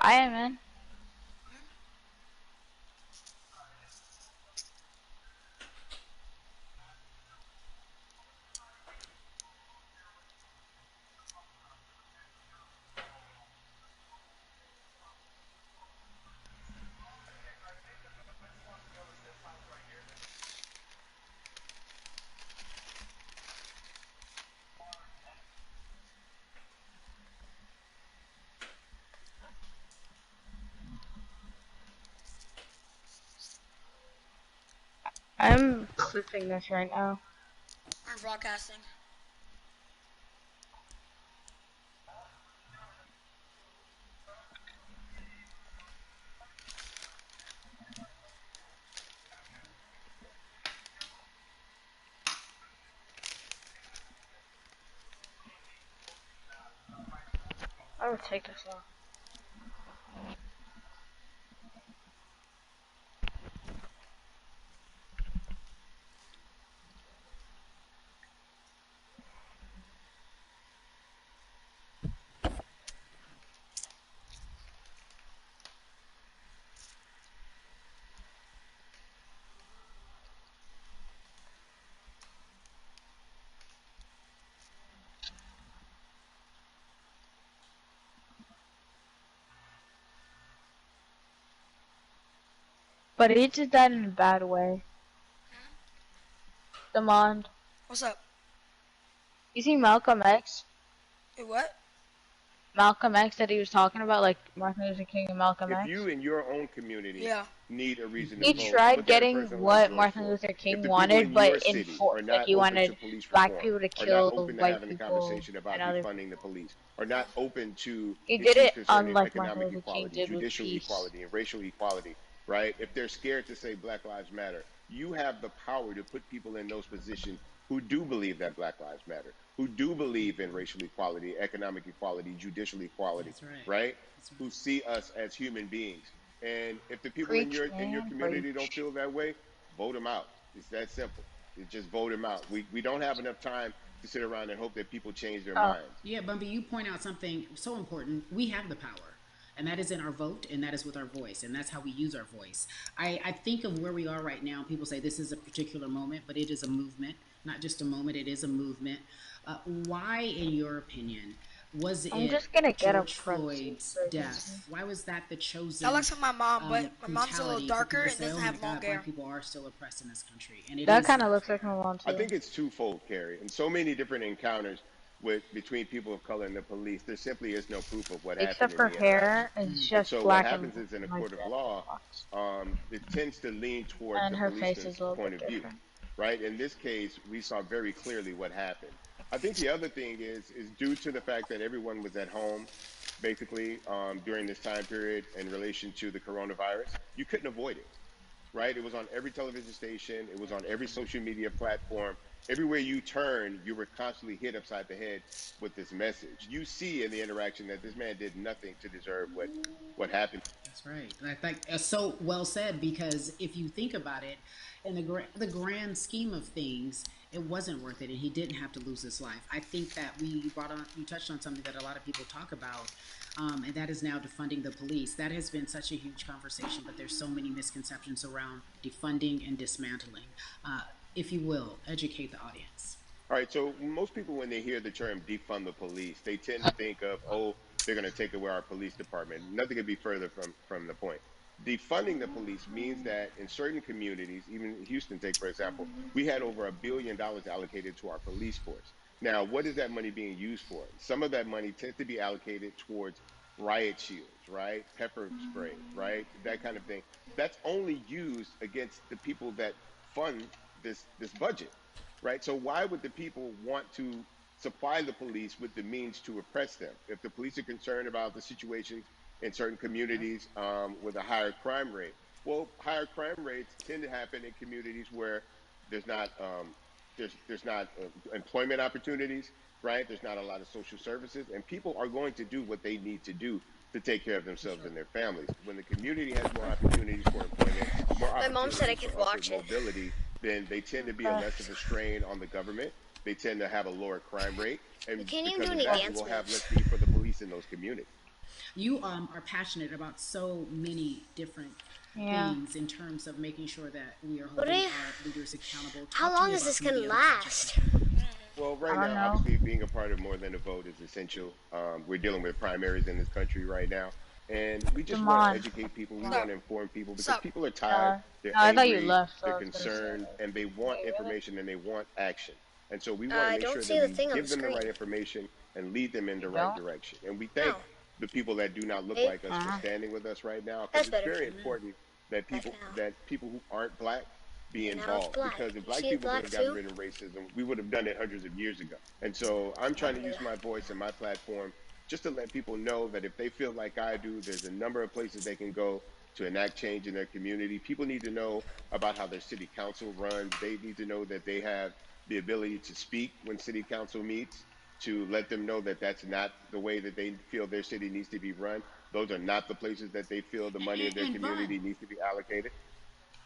I am in. I'm clipping this right now. I'm broadcasting. I would take this off. But he did that in a bad way. Demand. What's up? You see Malcolm X? Hey, what? Malcolm X that he was talking about, like Martin Luther King and Malcolm If X? you in your own community need a reason to He vote, tried look at a getting person what like George Martin Floyd. Luther If King the people wanted, in but your city are like not he open to wanted police black reform, people to are not kill open to white having a people conversation about and other. defunding the police, are not open to He did issues it concerning unlike Martin economic Luther King equality, did with judicial peace. equality, and racial equality, right? If they're scared to say Black Lives Matter, you have the power to put people in those positions who do believe that Black Lives Matter, who do believe in racial equality, economic equality, judicial equality, right? Who see us as human beings. And if the people in Preach, your man, community don't preach. feel that way, vote them out. It's that simple. It's just vote them out. We don't have enough time to sit around and hope that people change their Oh, minds. Yeah, Bumpy, you point out something so important. We have the power. And that is in our vote, and that is with our voice, and that's how we use our voice. I think of where we are right now. People say this is a particular moment, but it is a movement, not just a moment, it is a movement. Why, in your opinion, was I'm it just gonna get a George front seat Floyd's for death? Why was that the That chosen looks like my mom, but my mom's a little brutality for darker people to and say, doesn't oh my have long God, black hair. people are still oppressed in this country? And it that is kind of looks like unfair. my mom I too. think it's twofold, Carrie. In so many different encounters between people of color and the police, there simply is no proof of what happened Except in for the interaction. hair, it's And just so what black and happens is in a like court of that. law, it tends to lean towards And the her face policeman's is a little point bit of view, different. right? In this case, we saw very clearly what happened. I think the other thing is due to the fact that everyone was at home, basically, during this time period in relation to the coronavirus, you couldn't avoid it, right? It was on every television station. It was on every social media platform. Everywhere you turn, you were constantly hit upside the head with this message. You see in the interaction that this man did nothing to deserve what happened. That's right. And I think so well said, because if you think about it, in the grand scheme of things, it wasn't worth it, and he didn't have to lose his life. I think that you touched on something that a lot of people talk about, and that is now defunding the police. That has been such a huge conversation, but there's so many misconceptions around defunding and dismantling. If you will, educate the audience. All right, so most people, when they hear the term defund the police, they tend to think of, oh, they're going to take away our police department. Nothing could be further from the point. Defunding the police means that in certain communities, even Houston, take for example, we had over $1 billion allocated to our police force. Now, what is that money being used for? Some of that money tends to be allocated towards riot shields, right? Pepper spray, right? That kind of thing. That's only used against the people that fund this budget, right? So why would the people want to supply the police with the means to oppress them? If the police are concerned about the situations in certain communities with a higher crime rate, well, higher crime rates tend to happen in communities where there's not employment opportunities, right? There's not a lot of social services, and people are going to do what they need to do to take care of themselves and their families. When the community has more opportunities for employment, more My mom said I opportunities could for upward watch it. mobility, then they tend to be a Okay. less of a strain on the government. They tend to have a lower crime rate, You and can't even because do of any that, you dance will have moves. less need for the police in those communities. You are passionate about so many different things in terms of making sure that we are holding our leaders accountable. How long is this going to last? Well, right now, obviously, being a part of More Than a Vote is essential. We're dealing with primaries in this country right now. And we just want to educate people. We want to inform people because people are tired. They're angry. They're concerned. And they want information and they want action. And so we want to make sure that we give them the right information and lead them in the right direction. And we thank the people that do not look like us for standing with us right now. Because it's very important that people who aren't black be involved. Because if black people would have gotten rid of racism, we would have done it hundreds of years ago. And so I'm trying to use my voice and my platform just to let people know that if they feel like I do, there's a number of places they can go to enact change in their community. People need to know about how their city council runs. They need to know that they have the ability to speak when city council meets, to let them know that that's not the way that they feel their city needs to be run. Those are not the places that they feel the money of their community needs to be allocated.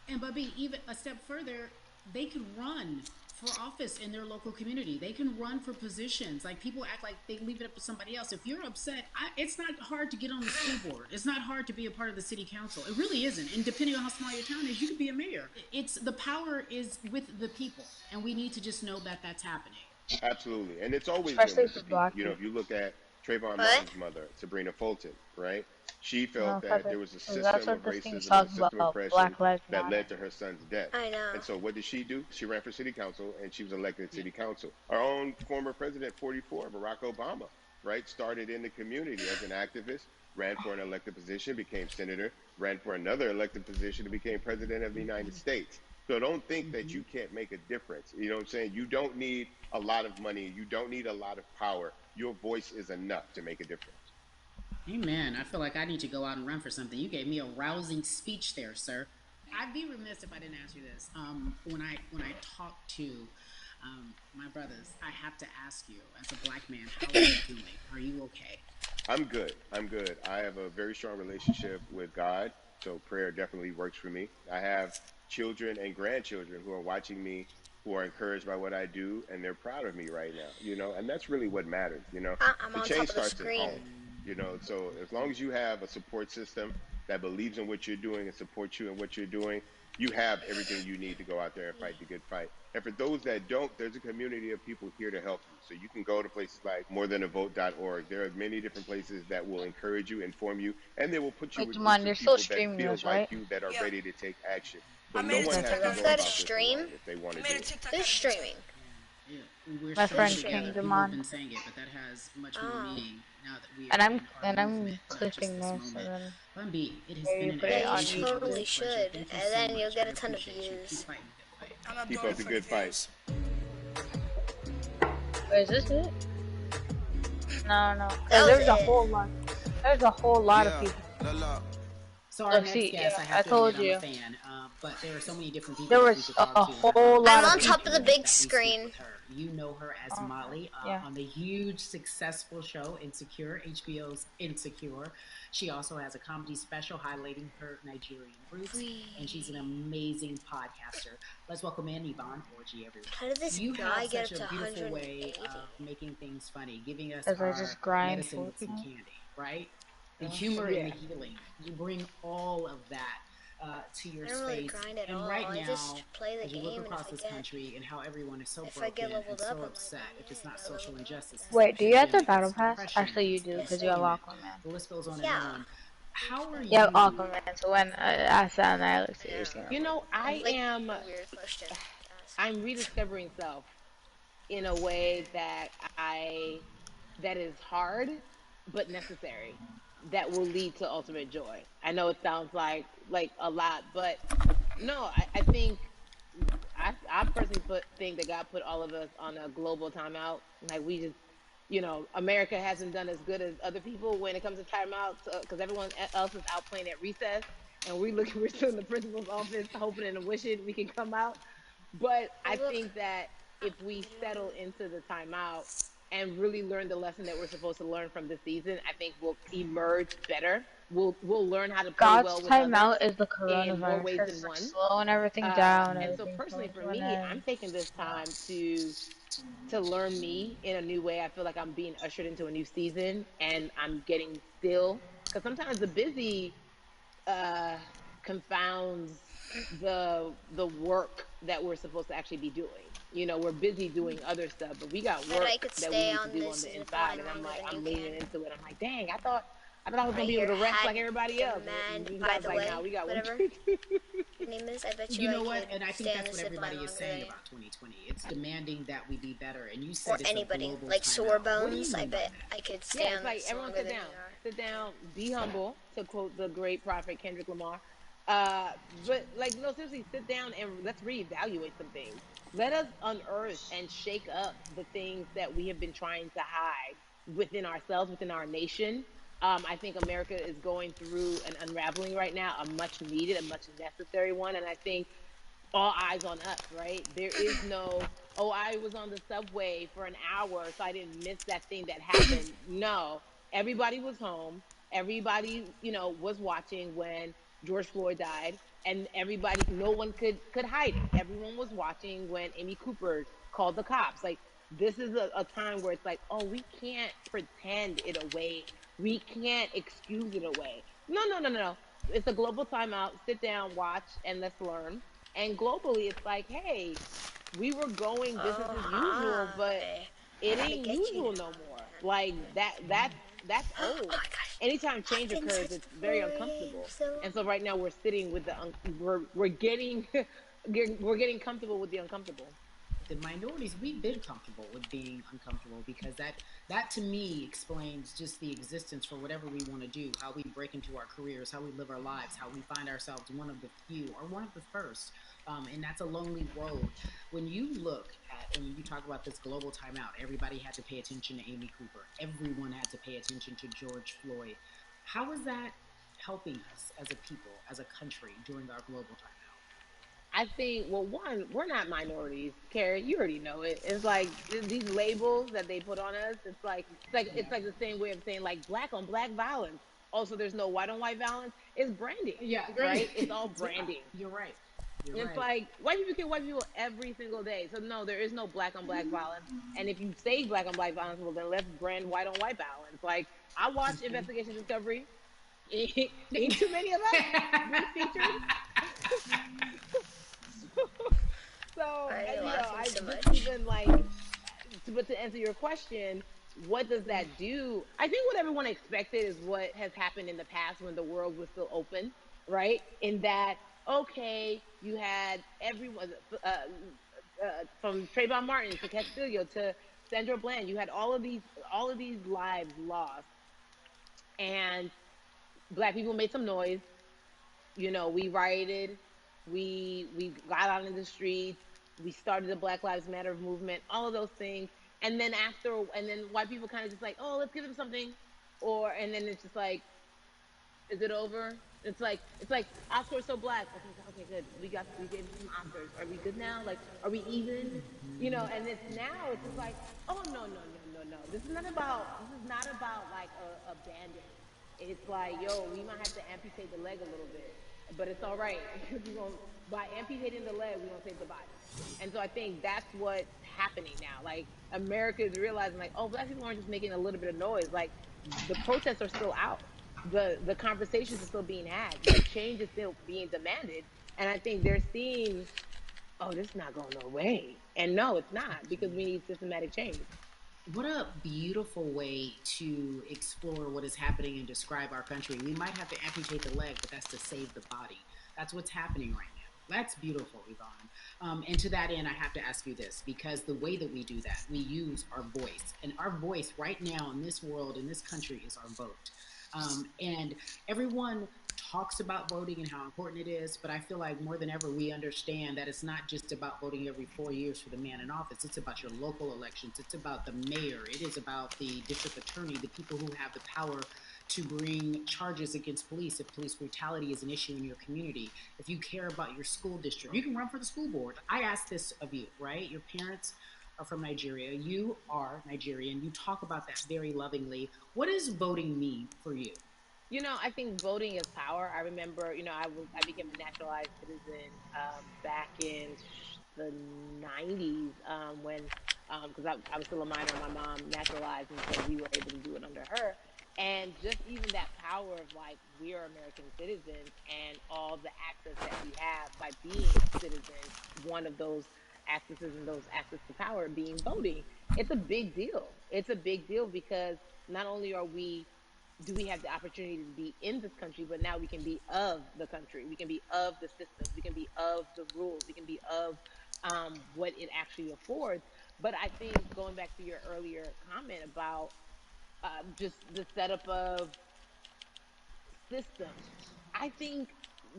And Bubby, even a step further, they can run for office in their local community. They can run for positions. Like, people act like they leave it up to somebody else. If you're upset, it's not hard to get on the school board. It's not hard to be a part of the city council. It really isn't. And depending on how small your town is, you could be a mayor. It's the power is with the people, and we need to just know that that's happening. Absolutely, and it's always been with the people. You know, if you look at Trayvon Martin's mother, Sabrina Fulton, right? She felt that there was a system of racism, a system of oppression that led to her son's death. I know. And so what did she do? She ran for city council, and she was elected to city council. Our own former president, 44, Barack Obama, right, started in the community as an activist, ran for an elected position, became senator, ran for another elected position, and became president of the United States. So don't think that you can't make a difference. You know what I'm saying? You don't need a lot of money. You don't need a lot of power. Your voice is enough to make a difference. Amen. I feel like I need to go out and run for something. You gave me a rousing speech there, sir. I'd be remiss if I didn't ask you this. When I talk to my brothers, I have to ask you, as a black man, how are you doing? Are you okay? I'm good. I'm good. I have a very strong relationship with God, so prayer definitely works for me. I have children and grandchildren who are watching me, who are encouraged by what I do, and they're proud of me right now, you know, and that's really what matters, you know. The change starts at home, you know, so as long as you have a support system that believes in what you're doing and supports you in what you're doing, you have everything you need to go out there and fight the good fight. And for those that don't, there's a community of people here to help you. So you can go to places like morethanavote.org. There are many different places that will encourage you, inform you, and they will put you with people that feel like you, that are ready to take action. So no one has to go about this alone if they want to do it. Who's streaming? We're my friend KingDemond. People have been saying it, but that has much more meaning now that we are I'm clipping this and then Bumby, it has been an yeah, you totally should, and then you'll get a ton of views. Keep up the good fight. Wait, is this it? No. There's a whole lot. There's a whole lot of people. So our next guest, I have to told admit, you. I'm a fan, but there are so many different people. There was a whole lot. I'm on top of the big screen. You know her as Molly on the huge successful show Insecure, HBO's Insecure. She also has a comedy special highlighting her Nigerian roots, and she's an amazing podcaster. Let's welcome in Yvonne Orji, everyone. How did this guy get up to 180? You have such a beautiful way of making things funny, giving us As our I just grind medicine with some candy, right? The humor and the healing. You bring all of that to your space. Really grind at and all. right now, just play the as you game, look across this country and how everyone is so broken and so upset if it's not social injustice. Wait, do you have the battle pass? Actually, you do, because you have Aquaman. The list goes on and on. How are you? You have Aquaman, so when I sat on there, I looked at your You know, I'm rediscovering self in a way that is hard, but necessary. That will lead to ultimate joy. I know it sounds like a lot, but no, I think I personally think that God put all of us on a global timeout. Like, we just, you know, America hasn't done as good as other people when it comes to timeouts, because everyone else is out playing at recess, and we're still in the principal's office hoping and wishing we can come out. But I think that if we settle into the timeout and really learn the lesson that we're supposed to learn from this season, I think we'll emerge better we'll learn how to play God's well with timeout others is the in more coronavirus. ways It's than like one. slowing everything down. And so Everything's personally coming for to an me, end. I'm taking this time to learn me in a new way. I feel like I'm being ushered into a new season, and I'm getting still, because sometimes the busy confounds the work that we're supposed to actually be doing. You know, we're busy doing other stuff, but we got Bet I work could that we stay need to on do on this the zip inside. line And I'm longer like, than you I'm leaning can. into it. I'm like, dang, I thought I was gonna Right be able here, to rest like had everybody else. demand, And by God's the like, way, nah, we got whatever one. your name is. I bet You know I what? could And I think stay on that's the what zip line everybody is longer saying than you. about 2020. It's demanding that we be better. And you Or said it's a anybody. global Like sore timeout. What do you bones, I mean by bet that? I could stay Yeah, it's on like this everyone longer than you are. sit down, be humble, to quote the great prophet Kendrick Lamar. But like, no, seriously, sit down and let's reevaluate some things. Let us unearth and shake up the things that we have been trying to hide within ourselves, within our nation. I think America is going through an unraveling right now, a much needed, a much necessary one. And I think all eyes on us, right? There is no, oh, I was on the subway for an hour, so I didn't miss that thing that happened. No, everybody was home. Everybody, was watching when George Floyd died, and everybody, no one could hide it. Everyone was watching when Amy Cooper called the cops. Like, this is a time where it's like, oh, we can't pretend it away. We can't excuse it away. No, no, no, no, no. It's a global timeout. Sit down, watch, and let's learn. And globally, it's like, hey, we were going business as usual, but Okay. it Let me ain't get you. usual no more. Like that's Oh old. my gosh. Anytime I've change been occurs, searching it's for very you uncomfortable. so And so long. right now we're sitting with we're getting we're getting comfortable with the uncomfortable. The minorities, we've been comfortable with being uncomfortable because that to me explains just the existence for whatever we want to do, how we break into our careers, how we live our lives, how we find ourselves one of the few or one of the first. And that's a lonely road. When you look at, and when you talk about this global timeout, everybody had to pay attention to Amy Cooper. Everyone had to pay attention to George Floyd. How is that helping us as a people, as a country during our global timeout? I think, well, one, we're not minorities, Carrie. You already know it. It's like these labels that they put on us. Yeah. It's like the same way of saying like black on black violence. Also, there's no white on white violence. It's branding, Yeah, right? great. It's all Yeah, branding. you're right. You're It's right. like white people kill white people every single day. So no, there is no black on black violence. And if you say black on black violence, well then let's brand white on white violence. Like, I watched Investigation Discovery. Ain't too many of us been featured. So, Why are you laughing I so just much? even like, but to answer your question, what does that do? I think what everyone expected is what has happened in the past when the world was still open, right? In that, okay, you had everyone from Trayvon Martin to Castillo to Sandra Bland. You had all of these lives lost, and black people made some noise. We rioted, we got out in the streets, we started the Black Lives Matter movement, all of those things. And then white people kind of just like, oh, let's give them something. And then it's just like, is it over? It's like Oscars so black. Okay, good. We gave some Oscars. Are we good now? Like, are we even? And it's just like, oh, no, no, no, no, no. This is not about like a band-aid. It's like, yo, we might have to amputate the leg a little bit, but it's all right because by amputating the leg, we're gonna save the body. And so I think that's what's happening now. Like, America is realizing, like, oh, black people aren't just making a little bit of noise. Like, the protests are still out. The conversations are still being had. The change is still being demanded. And I think they're seeing, oh, this is not going no way. And no, it's not, because we need systematic change. What a beautiful way to explore what is happening and describe our country. We might have to amputate the leg, but that's to save the body. That's what's happening right now. That's beautiful, Yvonne. And to that end, I have to ask you this, because the way that we do that, we use our voice. And our voice right now in this world, in this country, is our vote. And everyone talks about voting and how important it is, but I feel like more than ever we understand that it's not just about voting every 4 years for the man in office. It's about your local elections. It's about the mayor. It is about the district attorney, the people who have the power to bring charges against police if police brutality is an issue in your community. If you care about your school district, you can run for the school board. I ask this of you, right? Your parents are from Nigeria. You are Nigerian. You talk about that very lovingly. What does voting mean for you? I think voting is power. I remember, I became a naturalized citizen back in the 90s when, because I was still a minor, my mom naturalized, and so we were able to do it under her. And just even that power of like, we are American citizens and all the access that we have by being citizens, one of those accesses and those access to power being voting, it's a big deal. It's a big deal because not only do we have the opportunity to be in this country, but now we can be of the country. We can be of the systems. We can be of the rules. We can be of what it actually affords. But I think going back to your earlier comment about just the setup of systems, I think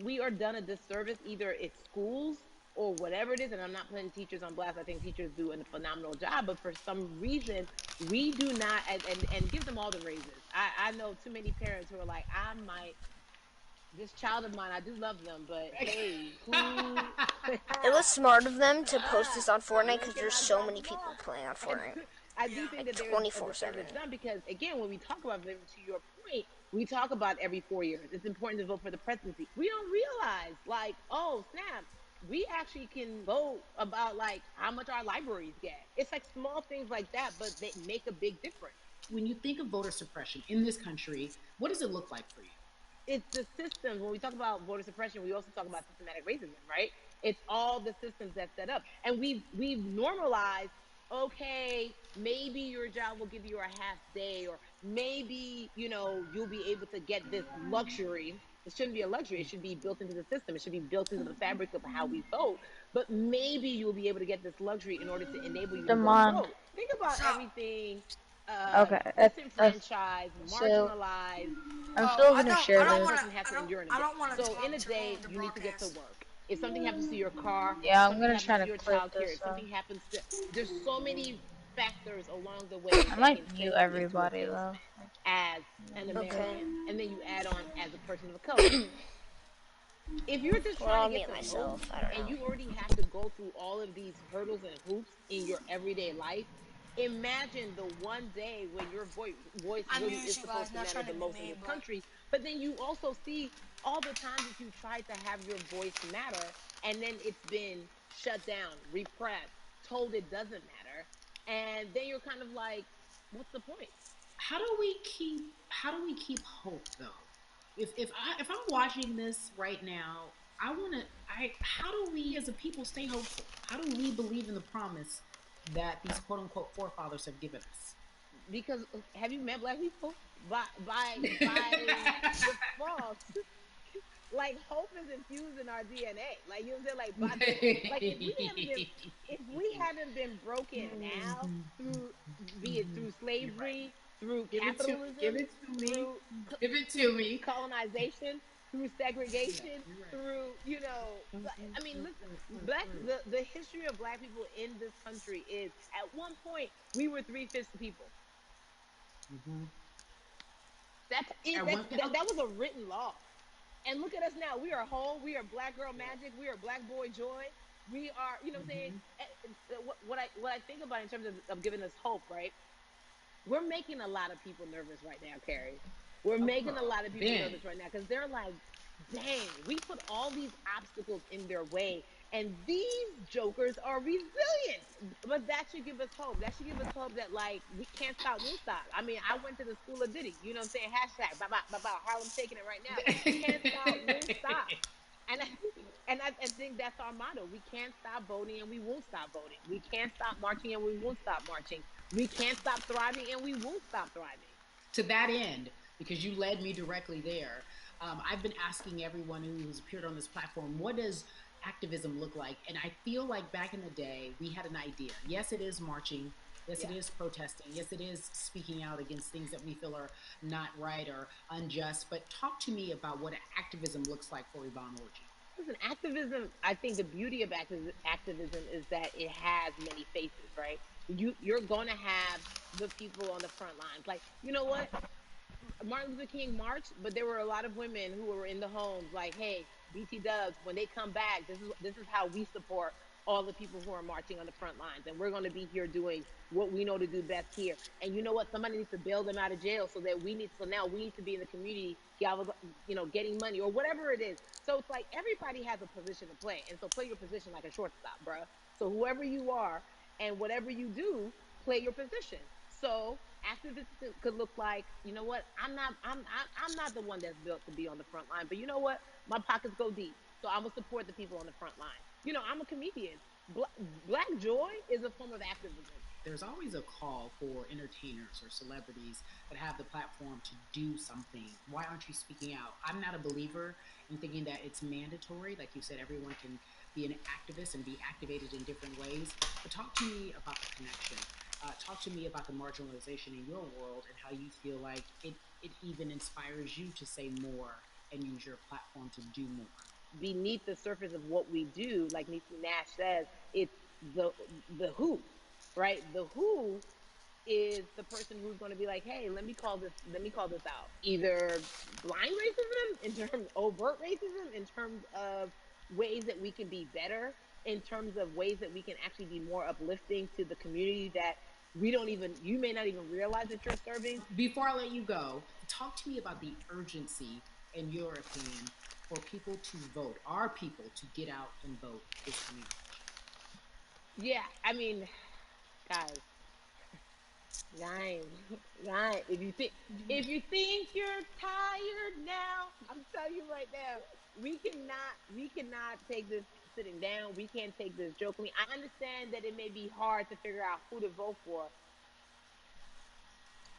we are done a disservice. Either it's schools or whatever it is, and I'm not putting teachers on blast. I think teachers do a phenomenal job, but for some reason, we do not, and give them all the raises. I know too many parents who are like, I might, this child of mine, I do love them, but hey, who? It was smart of them to post this on Fortnite because When can there's I so drop many them people off? playing on And Fortnite. I do think Like that there is a 24/7. disservice done because, again, when we talk about them, to your point, we talk about every 4 years. It's important to vote for the presidency. We don't realize, like, oh, snap, we actually can vote about, like, how much our libraries get. It's like small things like that, but they make a big difference. When you think of voter suppression in this country, what does it look like for you? It's the systems. When we talk about voter suppression, we also talk about systematic racism, right? It's all the systems that set up, and we've normalized. Okay, maybe your job will give you a half day, or maybe you'll be able to get this luxury. It shouldn't be a luxury. It should be built into the system. It should be built into the fabric of how we vote. But maybe you'll be able to get this luxury in order to enable you to go Demand. vote. Think about So, everything Okay. disenfranchised, So marginalized. I'm oh, still I gonna don't, share I don't That want this. to, person has I to don't, endure in a I day. don't want to So in talk a too long day, with the you need to get to broadcast. work. If something happens to your car, Yeah, I'm something gonna happens try to to your clip child care, this if up. something happens to, there's so many factors along the way I that can might mute send you into a everybody though. tailspin as an Okay. American, and then you add on as a person of color. If you're just Well, trying to I'll get mute to vote myself. I don't and know. you already have to go through all of these hurdles and hoops in your everyday life, imagine the one day when your voice I'm really muting is you guys, supposed to not matter trying to the be most in mean, this but country. But then you also see all the times that you tried to have your voice matter, and then it's been shut down, repressed, told it doesn't matter. And then you're kind of like, what's the point? How do we keep hope though? If I'm watching this right now, how do we as a people stay hopeful? How do we believe in the promise that these quote unquote forefathers have given us? Because have you met black people? By default, like hope is infused in our DNA. Like you know what I'm saying? Like by default, like if we haven't been broken now through, be it through You're right. slavery, through Give capitalism, it to me. through Give it to me. colonization, through Yeah, segregation, you're right. through I mean, listen, the history of black people in this country is at one point we were 3/5 the people. Mm-hmm. That's it. At one point, That was a written law. And look at us now. We are whole. We are black girl magic. We are black boy joy. We are, you know what I'm saying? mm-hmm. What I think about in terms of giving us hope, right? We're making a lot of people nervous right now, Carrie. We're making a lot of people Ben, nervous right now because they're like, dang, we put all these obstacles in their way, and these jokers are resilient. But that should give us hope. That should give us hope that, like, we can't stop, won't stop. I mean, I went to the school of Diddy, you know what I'm saying? Hashtag, bye, bye, bye, bye, Harlem's taking it right now. Can't stop, won't stop. And I think that's our motto. We can't stop voting and we won't stop voting. We can't stop marching and we won't stop marching. We can't stop thriving and we won't stop thriving. to that end, because you led me directly there, I've been asking everyone who has appeared on this platform, what does activism look like? And I feel like back in the day, we had an idea. Yes, it is marching. Yes, it Yeah. is protesting. Yes, it is speaking out against things that we feel are not right or unjust. But talk to me about what activism looks like for Yvonne Orji. Listen, activism, I think the beauty of activism is that it has many faces, right? You're going to have the people on the front lines. Like, you know what? Martin Luther King marched, but there were a lot of women who were in the homes like, hey, BT Dubs, when they come back, this is how we support all the people who are marching on the front lines. And we're going to be here doing what we know to do best here. And you know what? Somebody needs to bail them out of jail so now we need to be in the community, getting money or whatever it is. So it's like everybody has a position to play. And so play your position like a shortstop, bruh. So whoever you are and whatever you do, play your position. So activism could look like, you know what? I'm not the one that's built to be on the front line, but you know what? My pockets go deep. So I'm gonna support the people on the front line. I'm a comedian. Black joy is a form of activism. There's always a call for entertainers or celebrities that have the platform to do something. Why aren't you speaking out? I'm not a believer in thinking that it's mandatory. Like you said, everyone can be an activist and be activated in different ways. But talk to me about the connection. Talk to me about the marginalization in your world and how you feel like it even inspires you to say more and use your platform to do more. Beneath the surface of what we do, like Niecy Nash says, it's the who, right? The who is the person who's going to be like, hey, let me call this out. Either blind racism, in terms of overt racism, in terms of ways that we can be better, in terms of ways that we can actually be more uplifting to the community that you may not even realize that you're serving. Before I let you go, talk to me about the urgency, in your opinion, for people to vote, our people to get out and vote this coming election. Yeah, I mean, guys, if you think you're tired now, I'm telling you right now, we cannot take this sitting down. We can't take this jokingly. I understand that it may be hard to figure out who to vote for,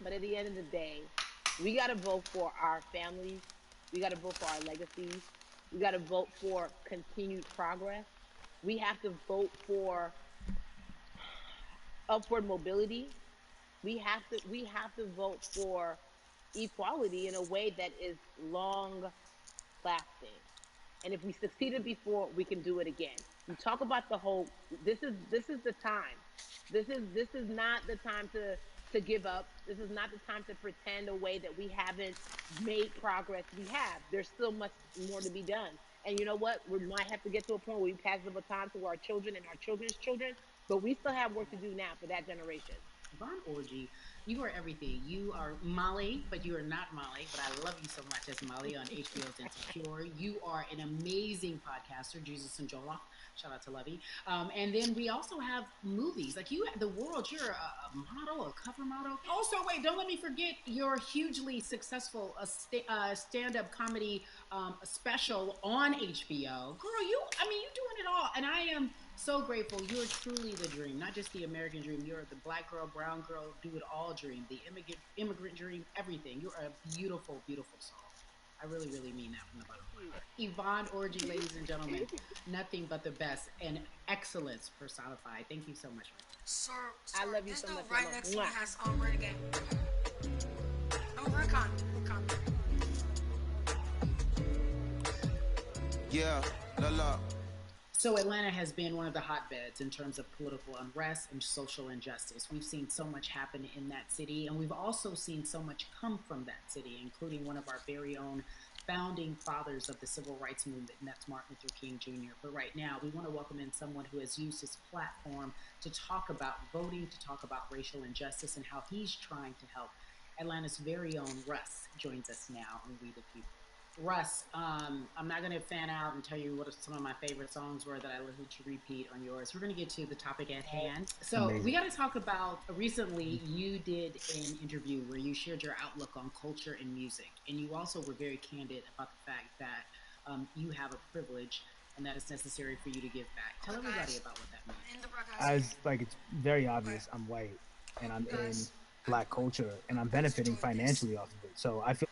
but at the end of the day, we got to vote for our families. We got to vote for our legacies. We got to vote for continued progress. We have to vote for upward mobility. We have to vote for equality in a way that is long lasting. And if we succeeded before, we can do it again. You talk about the whole. This is the time. This is not the time to give up. This is not the time to pretend a way that we haven't made progress. We have. There's still much more to be done. And you know what? We might have to get to a point where we pass the baton to our children and our children's children, but we still have work to do now for that generation. Yvonne Orji, you are everything. You are Molly, but you are not Molly, but I love you so much as Molly on HBO's Insecure. You are an amazing podcaster, Jesus and Jola. Shout out to Lovey. And then we also have movies. Like you, The World, you're a model, a cover model. Also, wait, don't let me forget your hugely successful stand-up comedy special on HBO. Girl, you're doing it all. And I am so grateful. You're truly the dream, not just the American dream. You're the black girl, brown girl, do it all dream, the immigrant dream, everything. You're a beautiful, beautiful soul. I really, really mean that from the bottom of my heart. Yvonne Orji, ladies and gentlemen, nothing but the best and excellence personified. Thank you so much. Sir, I love you so much. Right next to me has Renegade. Oh, Recon. Yeah, la. So Atlanta has been one of the hotbeds in terms of political unrest and social injustice. We've seen so much happen in that city, and we've also seen so much come from that city, including one of our very own founding fathers of the civil rights movement, and that's Martin Luther King Jr. But right now, we want to welcome in someone who has used his platform to talk about voting, to talk about racial injustice, and how he's trying to help. Atlanta's very own Russ joins us now on We the People. Russ, I'm not going to fan out and tell you what some of my favorite songs were that I listened to repeat on yours. We're going to get to the topic at hand. So we got to talk about, recently you did an interview where you shared your outlook on culture and music. And you also were very candid about the fact that you have a privilege and that it's necessary for you to give back. Tell everybody about what that means. It's very obvious I'm white and I'm in black culture and I'm benefiting financially off of it. So I feel